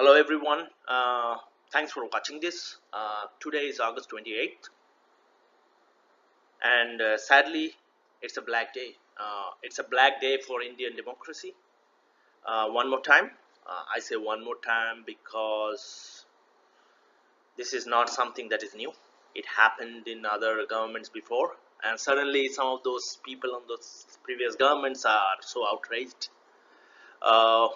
Hello everyone, thanks for watching this. Today is August 28th and sadly it's a black day. It's a black day for Indian democracy. One more time, I say one more time because this is not something that is new. It happened in other governments before, and suddenly some of those people on those previous governments are so outraged. Uh,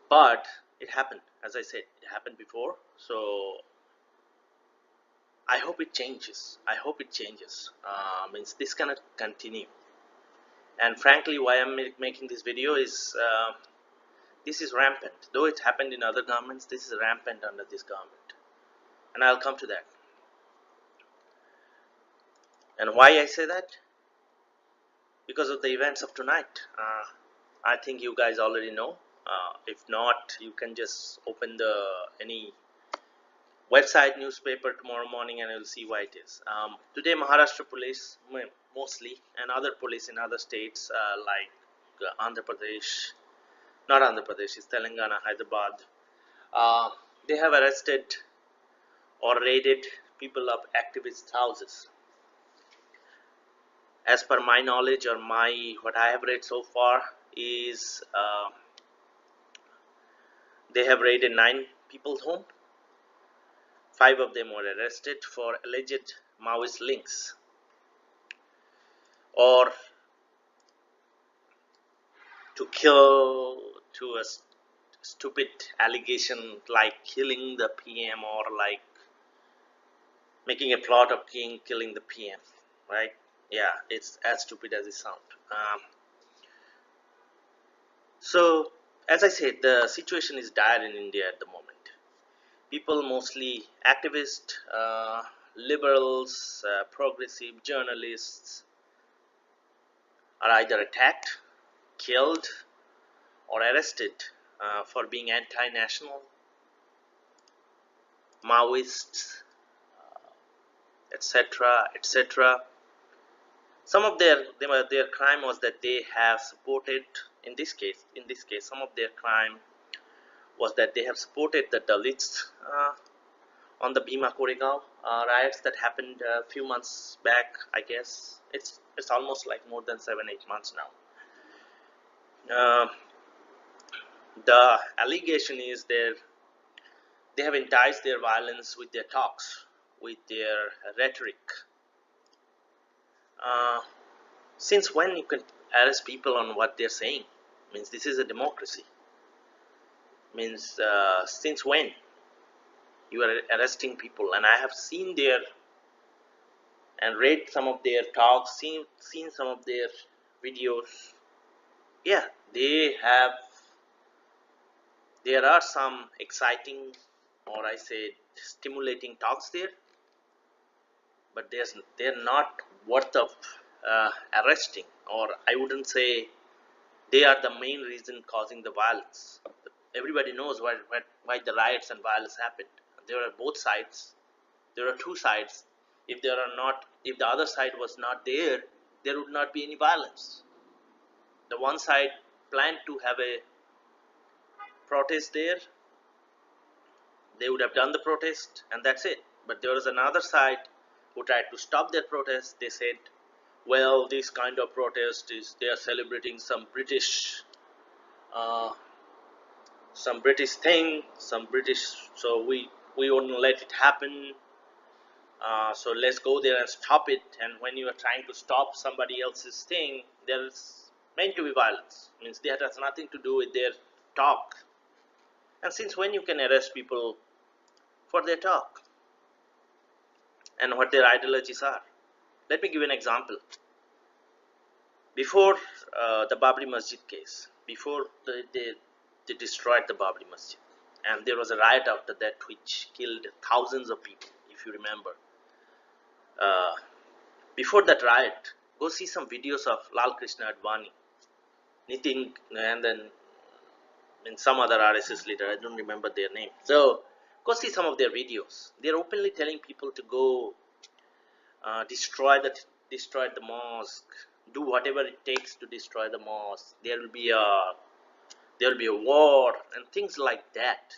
but it happened, as I said, it happened before. So I hope it changes. I hope it changes. Means this cannot continue. And frankly, why I'm making this video is this is rampant. Though it happened in other governments, this is rampant under this government. And I'll come to that. And why I say that? Because of the events of tonight. I think you guys already know. If not, you can just open any website, newspaper tomorrow morning, and you'll see why it is. Today Maharashtra police mostly, and other police in other states like Andhra Pradesh, not Andhra Pradesh, it's Telangana, Hyderabad, they have arrested or raided people of activists' houses. As per my knowledge or what I have read so far is they have raided 9 people's home. 5 of them were arrested for alleged Maoist links or to kill to a stupid allegation like killing the PM or like making a plot of killing the PM, right? Yeah, it's as stupid as it sounds. So, as I said, the situation is dire in India at the moment. People, mostly activists, liberals, progressive journalists, are either attacked, killed, or arrested for being anti-national, Maoists, etc., etc. Some of their crime was that they have supported. In this case, some of their crime was that they have supported the Dalits on the Bhima Koregaon riots that happened a few months back. I guess it's almost like more than 7-8 months now. The allegation is they have enticed their violence with their talks, with their rhetoric. Since when you can arrest people on what they're saying? Means this is a democracy. Means since when you are arresting people? And I have seen and read some of their talks, seen some of their videos. Yeah, there are some exciting, or I say stimulating talks there, but they're not worth of arresting, or I wouldn't say they are the main reason causing the violence. Everybody knows why the riots and violence happened. There are both sides. There are two sides. If the other side was not there, there would not be any violence. The one side planned to have a protest there. They would have done the protest, and that's it. But there was another side who tried to stop their protest. They said, well, this kind of protest is they are celebrating some British thing, so we wouldn't let it happen. So let's go there and stop it. And when you are trying to stop somebody else's thing, there's meant to be violence. Means that has nothing to do with their talk. And since when you can arrest people for their talk and what their ideologies are? Let me give you an example. Before the Babri Masjid case, before they destroyed the Babri Masjid, and there was a riot after that which killed thousands of people, if you remember. Before that riot, go see some videos of Lal Krishna Advani, Nitin, and then some other RSS leader, I don't remember their name. So go see some of their videos. They're openly telling people to go destroy the mosque, do whatever it takes to destroy the mosque. There will be a there will be a war and things like that.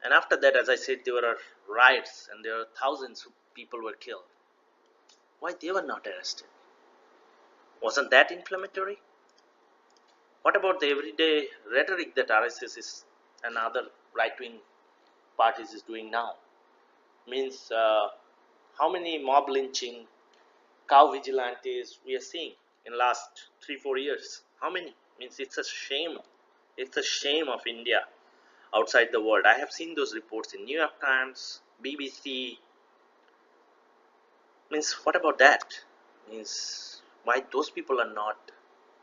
And after that, as I said, there were riots and there were thousands of people were killed. Why they were not arrested? Wasn't that inflammatory? What about the everyday rhetoric that RSS is and other right-wing parties is doing now? Means how many mob lynching, cow vigilantes we are seeing in last 3-4 years? How many? Means it's a shame. It's a shame of India outside the world. I have seen those reports in New York Times, BBC. Means what about that? Means why those people are not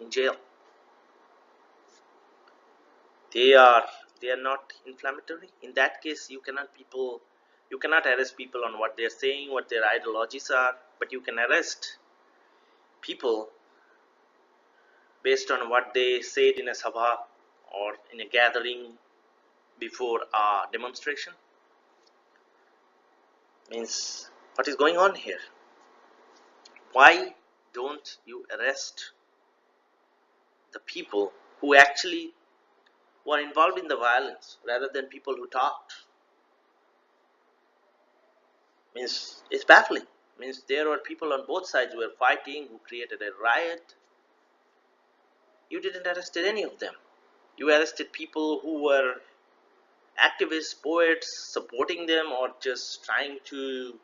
in jail? They are not inflammatory. In that case, you cannot arrest people on what they are saying, what their ideologies are, but you can arrest people based on what they said in a sabha or in a gathering before a demonstration. Means what is going on here? Why don't you arrest the people who actually were involved in the violence rather than people who talked? Means it's baffling. Means there were people on both sides who were fighting, who created a riot. You didn't arrest any of them. You arrested people who were activists, poets, supporting them or just trying to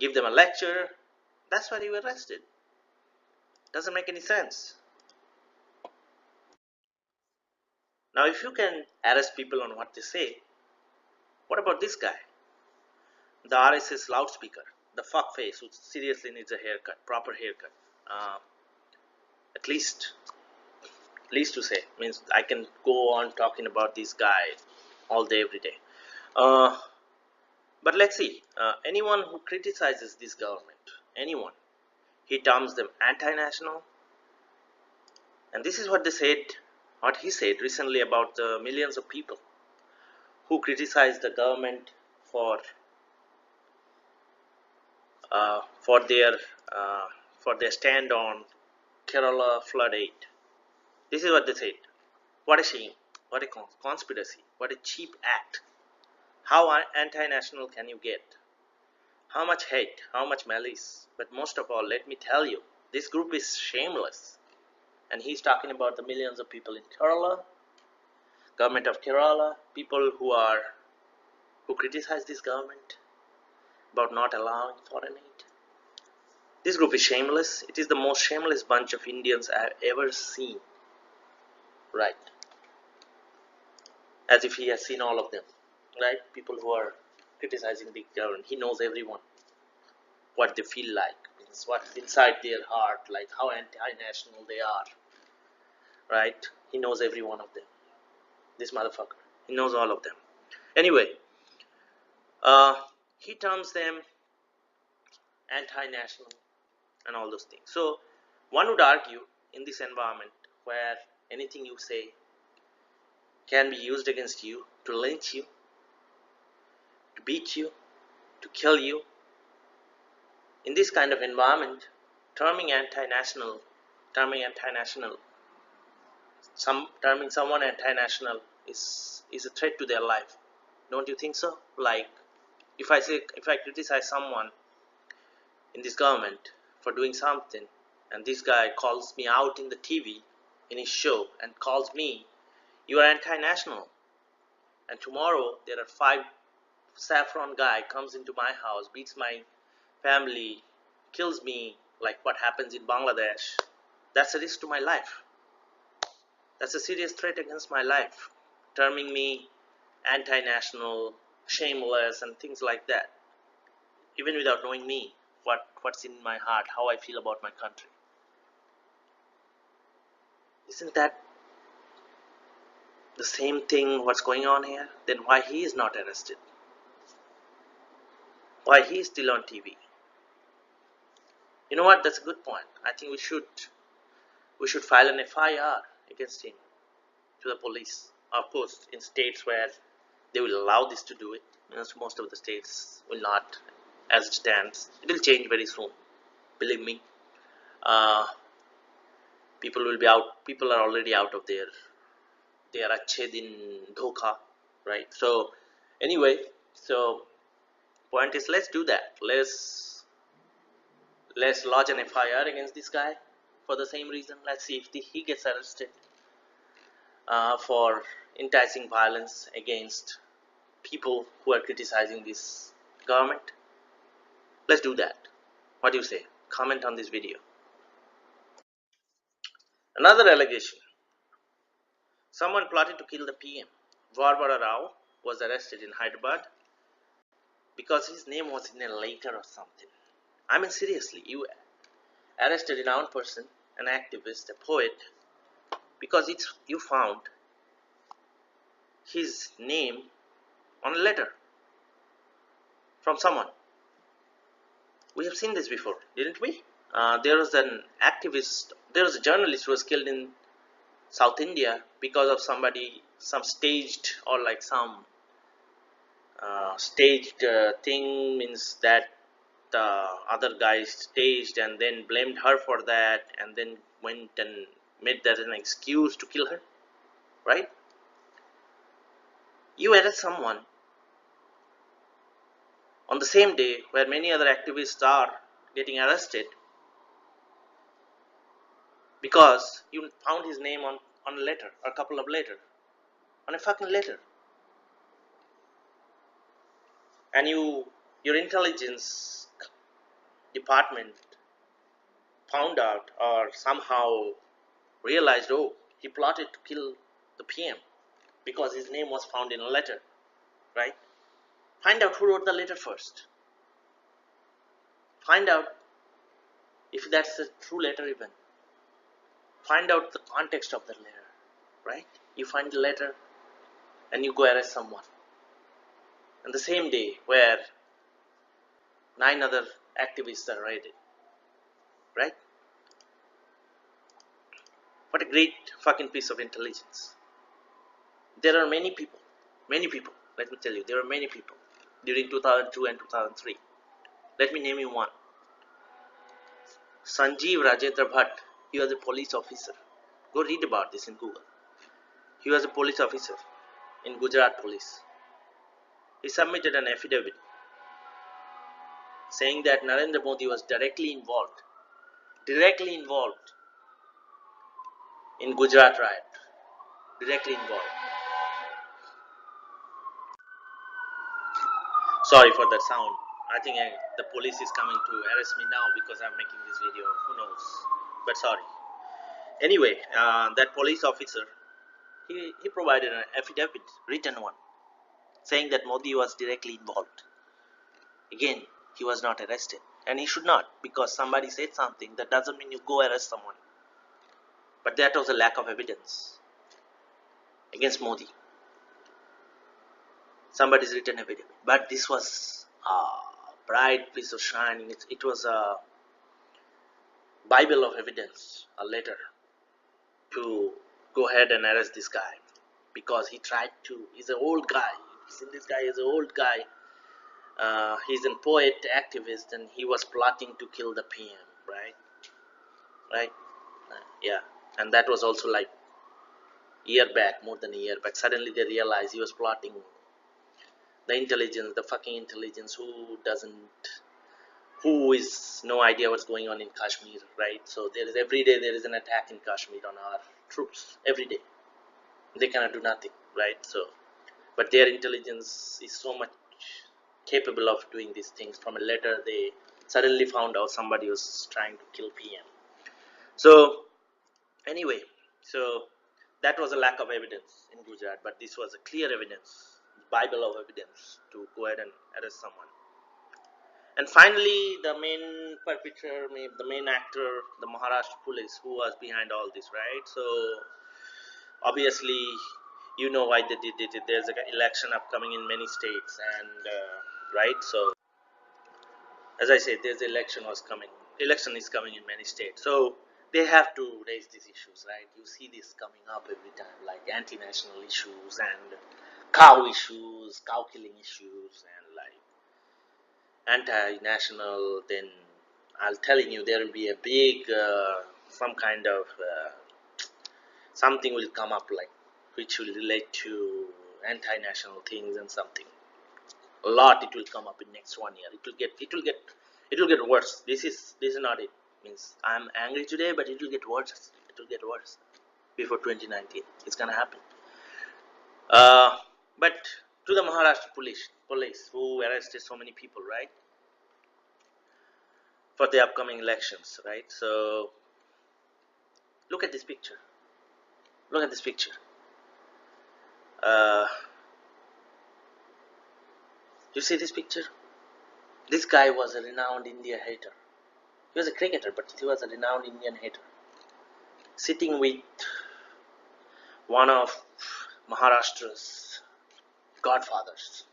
give them a lecture. That's why you were arrested. Doesn't make any sense. Now if you can arrest people on what they say, what about this guy? The RSS loudspeaker, the fuckface who seriously needs a haircut, proper haircut. At least to say, means I can go on talking about this guy all day every day. But let's see, anyone who criticizes this government, anyone, he terms them anti-national. And this is what they said, what he said recently about the millions of people who criticize the government for their stand on Kerala flood aid. This is what they said. What a shame, what a conspiracy, what a cheap act. How anti-national can you get? How much hate, how much malice? But most of all, let me tell you, this group is shameless. And he's talking about the millions of people in Kerala, government of Kerala, people who criticize this government about not allowing foreign aid. This group is shameless. It is the most shameless bunch of Indians I have ever seen. Right. As if he has seen all of them. Right? People who are criticizing the government. He knows everyone. What they feel like. What's inside their heart. Like how anti-national they are. Right? He knows every one of them. This motherfucker. He knows all of them. Anyway. He terms them anti-national and all those things. So one would argue in this environment where anything you say can be used against you, to lynch you, to beat you, to kill you, in this kind of environment, terming someone anti-national is a threat to their life. Don't you think so? Like if I criticize someone in this government for doing something, and this guy calls me out in the TV in his show and calls me, you are anti-national, and tomorrow there are 5 saffron guy comes into my house, beats my family, kills me, like what happens in Bangladesh, that's a risk to my life. That's a serious threat against my life, terming me anti-national, shameless and things like that, even without knowing me, what's in my heart, how I feel about my country. Isn't that the same thing what's going on here? Then why he is not arrested? Why he is still on TV? You know what, that's a good point. I think we should file an FIR against him to the police. Of course, in states where they will allow this to do it, most of the states will not, as it stands. It will change very soon, believe me. People will be out. People are already out of their अच्छे दिन धोखा, right? So anyway, so point is, let's do that. Let's lodge an FIR against this guy for the same reason. Let's see if he gets arrested for enticing violence against people who are criticizing this government. Let's do that. What do you say? Comment on this video. Another allegation. Someone plotted to kill the PM. Varbara Rao was arrested in Hyderabad because his name was in a letter or something. I mean, seriously, you arrested a renowned person, an activist, a poet, because you found his name on a letter from someone. We have seen this before, didn't we? There was an activist, there was a journalist who was killed in South India because of some staged or like some staged thing, means that the other guy staged and then blamed her for that and then went and made that an excuse to kill her, right? You arrest someone on the same day where many other activists are getting arrested because you found his name on a letter, or a couple of letters, on a fucking letter. And your intelligence department found out or somehow realized, oh, he plotted to kill the PM because his name was found in a letter, right? Find out who wrote the letter first. Find out if that's a true letter even. Find out the context of the letter, right? You find the letter and you go arrest someone. And the same day where 9 other activists are arrested, right? What a great fucking piece of intelligence. There are many people, let me tell you, there are many people during 2002 and 2003. Let me name you one. Sanjeev Rajendra Bhatt, he was a police officer. Go read about this in Google. He was a police officer in Gujarat police. He submitted an affidavit saying that Narendra Modi was directly involved in Gujarat riot, directly involved. Sorry for that sound. I think the police is coming to arrest me now because I'm making this video. Who knows? But sorry. Anyway, that police officer, he provided an affidavit, written one, saying that Modi was directly involved. Again, he was not arrested. And he should not, because somebody said something, that doesn't mean you go arrest someone. But that was a lack of evidence against Modi. Somebody's written affidavit. But this was a bright piece of shining. It was a Bible of evidence, a letter to go ahead and arrest this guy, because he tried to. He's an old guy. You've seen this guy is an old guy. He's a poet, activist, and he was plotting to kill the PM, right? Yeah, and that was also like year back, more than a year back. Suddenly they realized he was plotting. The intelligence, the fucking intelligence, who is no idea what's going on in Kashmir, right? So every day there is an attack in Kashmir on our troops, every day. They cannot do nothing, right? So, but their intelligence is so much capable of doing these things. From a letter, they suddenly found out somebody was trying to kill PM. So, anyway, so that was a lack of evidence in Gujarat, but this was a clear evidence, Bible of evidence to go ahead and arrest someone. And finally, the main perpetrator, the main actor, the Maharashtra police, who was behind all this, right? So, obviously, you know why they did it. There's an election upcoming in many states, and right. So, as I said, there's election is coming in many states. So they have to raise these issues, right? You see this coming up every time, like anti-national issues and cow issues, cow killing issues, and like anti-national. Then I'm telling you, there will be a big some kind of something will come up, like which will relate to anti-national things and something. A lot it will come up in next 1 year. It will get worse. This is not it. Means I'm angry today, but it will get worse. It will get worse before 2019. It's gonna happen. But to the Maharashtra police who arrested so many people, right, for the upcoming elections, right? So look at this picture. Look at this picture. You see this picture? This guy was a renowned India hater. He was a cricketer, but he was a renowned Indian hater, sitting with one of Maharashtra's godfathers.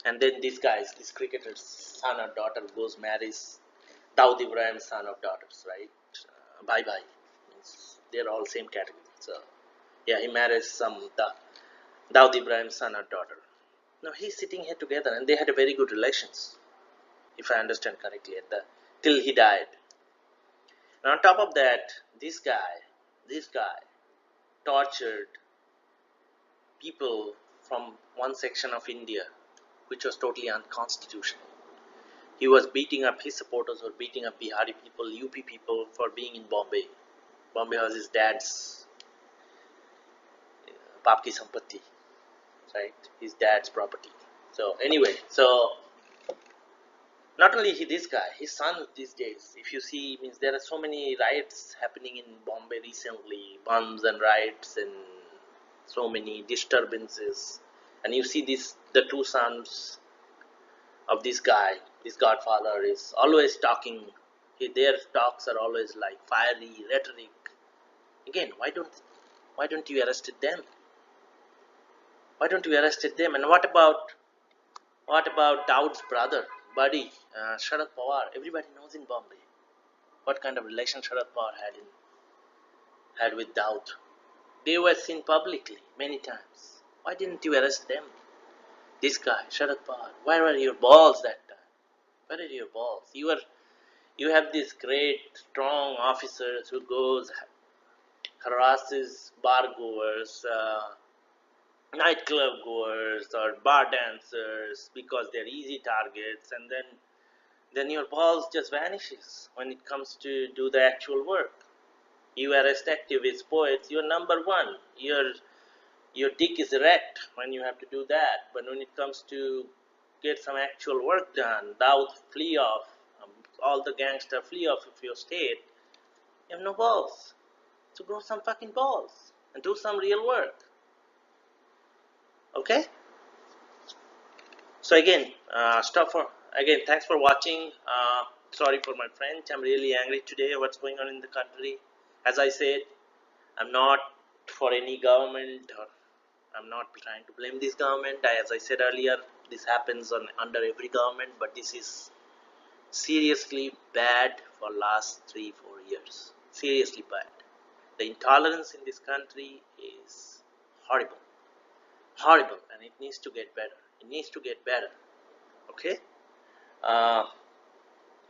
And then these guys, this cricketer's son or daughter goes marries Dawood Ibrahim's son or daughters, right? Bye. They're all same category. So yeah, he marries some Dawood Ibrahim's son or daughter. Now he's sitting here together, and they had a very good relations, if I understand correctly, till he died. And on top of that, this guy tortured people from one section of India, which was totally unconstitutional. He was beating up, his supporters were beating up Bihari people, UP people for being in Bombay. Bombay was his dad's Baap ki Sampatti, right? His dad's property. So anyway, so not only this guy, his son these days, if you see, means there are so many riots happening in Bombay recently, bombs and riots and so many disturbances. And you see the two sons of this guy, this godfather is always talking. Their talks are always like fiery rhetoric. Again, why don't you arrested them? Why don't you arrested them? And what about Dawood's brother, buddy, Sharad Pawar? Everybody knows in Bombay what kind of relation Sharad Pawar had with Dawood. They were seen publicly many times. Why didn't you arrest them? This guy, Sharad Pawar, where were your balls that time? Where are your balls? You have these great, strong officers who goes, harasses bar goers, nightclub goers, or bar dancers because they're easy targets, and then your balls just vanishes when it comes to do the actual work. You arrest activists, poets, you're number one. Your dick is erect when you have to do that. But when it comes to get some actual work done, Dawood flee off, all the gangster flee off of your state, you have no balls. So grow some fucking balls and do some real work. Okay? So again, thanks for watching. Sorry for my French. I'm really angry today. What's going on in the country? As I said, I'm not for any government, or I'm not trying to blame this government. As I said earlier, this happens under every government, but this is seriously bad for last 3-4 years. Seriously bad. The intolerance in this country is horrible, and it needs to get better. It needs to get better. Okay.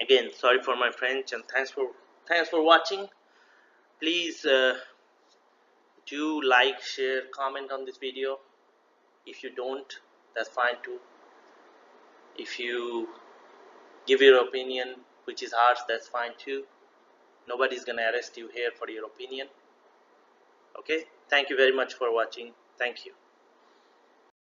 Again, sorry for my French, and thanks for watching. Please do like, share, comment on this video. If you don't, that's fine too. If you give your opinion which is harsh, that's fine too. Nobody's gonna arrest you here for your opinion. Okay, thank you very much for watching. Thank you.